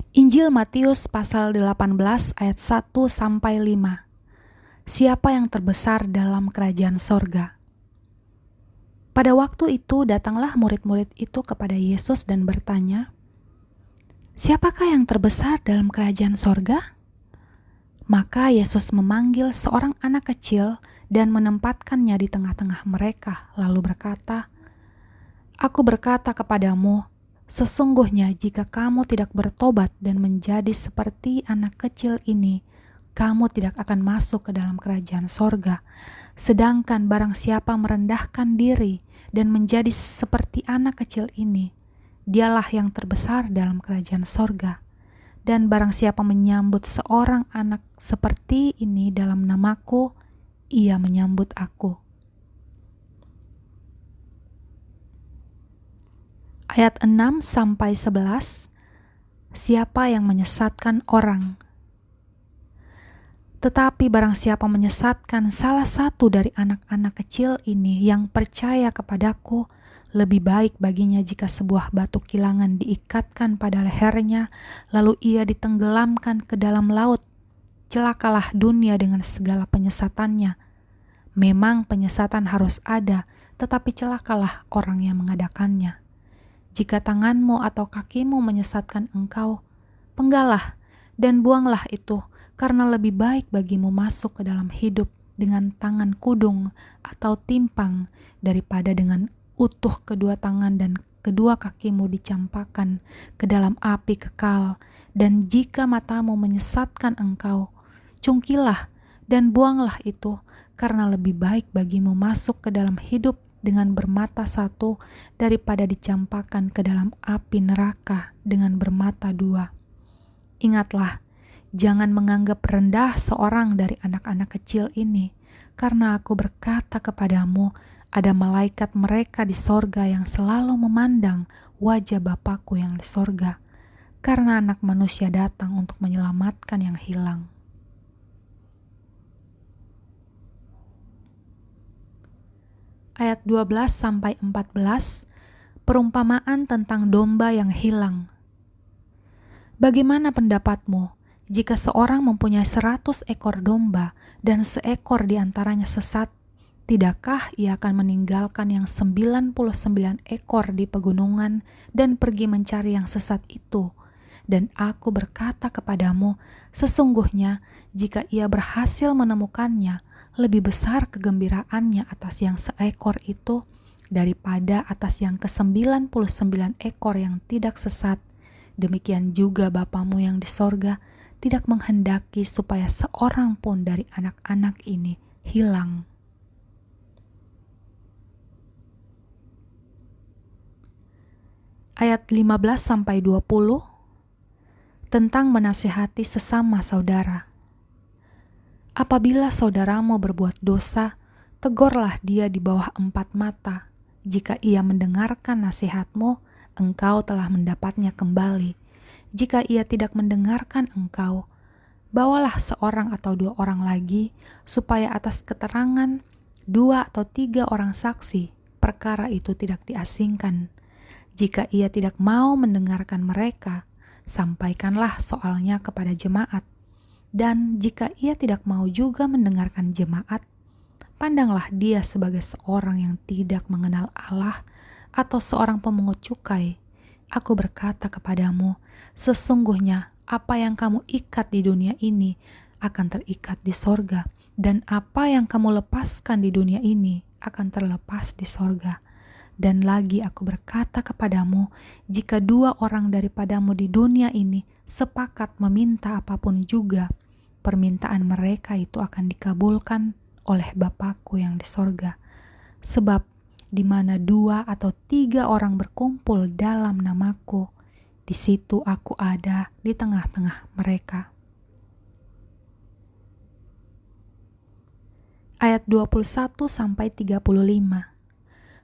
Injil Matius pasal 18 ayat 1-5. Siapa yang terbesar dalam kerajaan sorga? Pada waktu itu datanglah murid-murid itu kepada Yesus dan bertanya, "Siapakah yang terbesar dalam kerajaan sorga?" Maka Yesus memanggil seorang anak kecil dan menempatkannya di tengah-tengah mereka, lalu berkata, "Aku berkata kepadamu, sesungguhnya jika kamu tidak bertobat dan menjadi seperti anak kecil ini, kamu tidak akan masuk ke dalam kerajaan sorga. Sedangkan barang siapa merendahkan diri dan menjadi seperti anak kecil ini, dialah yang terbesar dalam kerajaan sorga. Dan barang siapa menyambut seorang anak seperti ini dalam namaku, ia menyambut aku." Ayat 6-11, siapa yang menyesatkan orang? Tetapi barang siapa menyesatkan salah satu dari anak-anak kecil ini yang percaya kepadaku, lebih baik baginya jika sebuah batu kilangan diikatkan pada lehernya, lalu ia ditenggelamkan ke dalam laut. Celakalah dunia dengan segala penyesatannya. Memang penyesatan harus ada, tetapi celakalah orang yang mengadakannya. Jika tanganmu atau kakimu menyesatkan engkau, penggalah dan buanglah itu, karena lebih baik bagimu masuk ke dalam hidup dengan tangan kudung atau timpang daripada dengan utuh kedua tangan dan kedua kakimu dicampakkan ke dalam api kekal. Dan jika matamu menyesatkan engkau, cungkilah dan buanglah itu, karena lebih baik bagimu masuk ke dalam hidup dengan bermata satu daripada dicampakkan ke dalam api neraka dengan bermata dua. Ingatlah, jangan menganggap rendah seorang dari anak-anak kecil ini, karena aku berkata kepadamu, ada malaikat mereka di sorga yang selalu memandang wajah Bapakku yang di sorga, karena Anak Manusia datang untuk menyelamatkan yang hilang. Ayat 12-14, perumpamaan tentang domba yang hilang. Bagaimana pendapatmu jika seorang mempunyai 100 ekor domba dan seekor di antaranya sesat? Tidakkah ia akan meninggalkan yang 99 ekor di pegunungan dan pergi mencari yang sesat itu? Dan aku berkata kepadamu, sesungguhnya jika ia berhasil menemukannya, lebih besar kegembiraannya atas yang seekor itu daripada atas yang ke-99 ekor yang tidak sesat. Demikian juga Bapamu yang di sorga tidak menghendaki supaya seorang pun dari anak-anak ini hilang. Ayat 15-20, tentang menasihati sesama saudara. Apabila saudaramu berbuat dosa, tegurlah dia di bawah 4 mata. Jika ia mendengarkan nasihatmu, engkau telah mendapatnya kembali. Jika ia tidak mendengarkan engkau, bawalah seorang atau 2 orang lagi, supaya atas keterangan 2 atau 3 orang saksi, perkara itu tidak diasingkan. Jika ia tidak mau mendengarkan mereka, sampaikanlah soalnya kepada jemaat. Dan jika ia tidak mau juga mendengarkan jemaat, pandanglah dia sebagai seorang yang tidak mengenal Allah atau seorang pemungut cukai. Aku berkata kepadamu, sesungguhnya apa yang kamu ikat di dunia ini akan terikat di sorga, dan apa yang kamu lepaskan di dunia ini akan terlepas di sorga. Dan lagi aku berkata kepadamu, jika 2 orang daripadamu di dunia ini sepakat meminta apapun juga, permintaan mereka itu akan dikabulkan oleh Bapakku yang di sorga. Sebab di mana 2 atau 3 orang berkumpul dalam namaku, di situ aku ada di tengah-tengah mereka. Ayat 21-35,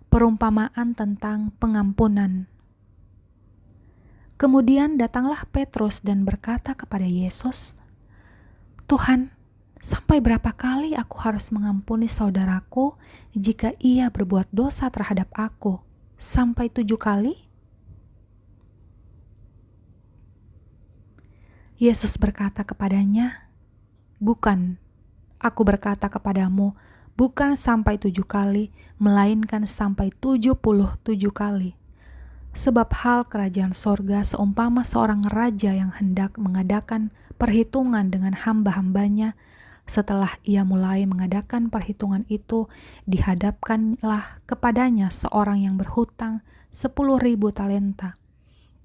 perumpamaan tentang pengampunan. Kemudian datanglah Petrus dan berkata kepada Yesus, "Tuhan, sampai berapa kali aku harus mengampuni saudaraku jika ia berbuat dosa terhadap aku? Sampai 7 kali?" Yesus berkata kepadanya, "Bukan, aku berkata kepadamu, bukan sampai 7 kali, melainkan sampai 77 kali. Sebab hal kerajaan sorga seumpama seorang raja yang hendak mengadakan perhitungan dengan hamba-hambanya. Setelah ia mulai mengadakan perhitungan itu, dihadapkanlah kepadanya seorang yang berhutang 10.000 talenta.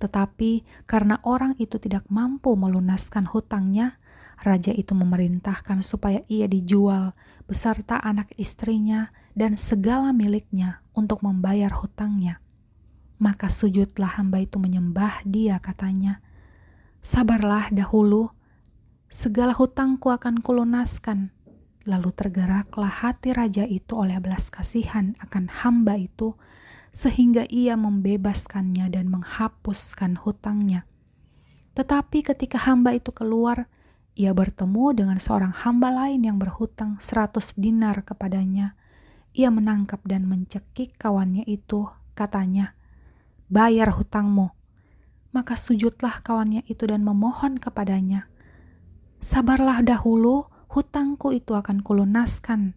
Tetapi karena orang itu tidak mampu melunaskan hutangnya, raja itu memerintahkan supaya ia dijual beserta anak istrinya dan segala miliknya untuk membayar hutangnya. Maka sujudlah hamba itu menyembah dia, katanya, 'Sabarlah dahulu, segala hutangku akan kulunaskan.' Lalu tergeraklah hati raja itu oleh belas kasihan akan hamba itu, sehingga ia membebaskannya dan menghapuskan hutangnya. Tetapi ketika hamba itu keluar, ia bertemu dengan seorang hamba lain yang berhutang 100 dinar kepadanya. Ia menangkap dan mencekik kawannya itu, katanya, 'Bayar hutangmu.' Maka sujudlah kawannya itu dan memohon kepadanya, 'Sabarlah dahulu, hutangku itu akan kulunaskan.'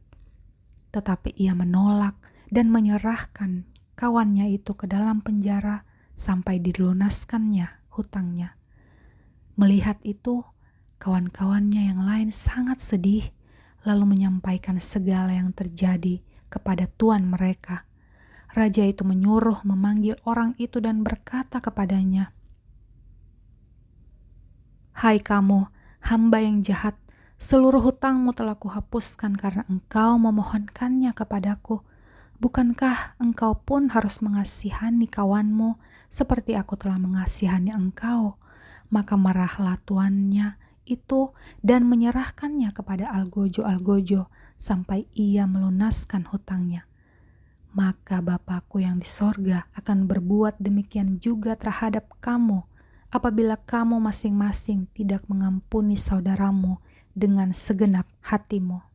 Tetapi ia menolak dan menyerahkan kawannya itu ke dalam penjara sampai dilunaskannya hutangnya. Melihat itu, kawan-kawannya yang lain sangat sedih, lalu menyampaikan segala yang terjadi kepada tuan mereka. Raja itu menyuruh memanggil orang itu dan berkata kepadanya, 'Hai kamu, hamba yang jahat, seluruh hutangmu telah kuhapuskan karena engkau memohonkannya kepadaku. Bukankah engkau pun harus mengasihani kawanmu seperti aku telah mengasihani engkau?' Maka marahlah tuannya itu dan menyerahkannya kepada algojo-algojo sampai ia melunaskan hutangnya. Maka Bapa-Ku yang di sorga akan berbuat demikian juga terhadap kamu, apabila kamu masing-masing tidak mengampuni saudaramu dengan segenap hatimu."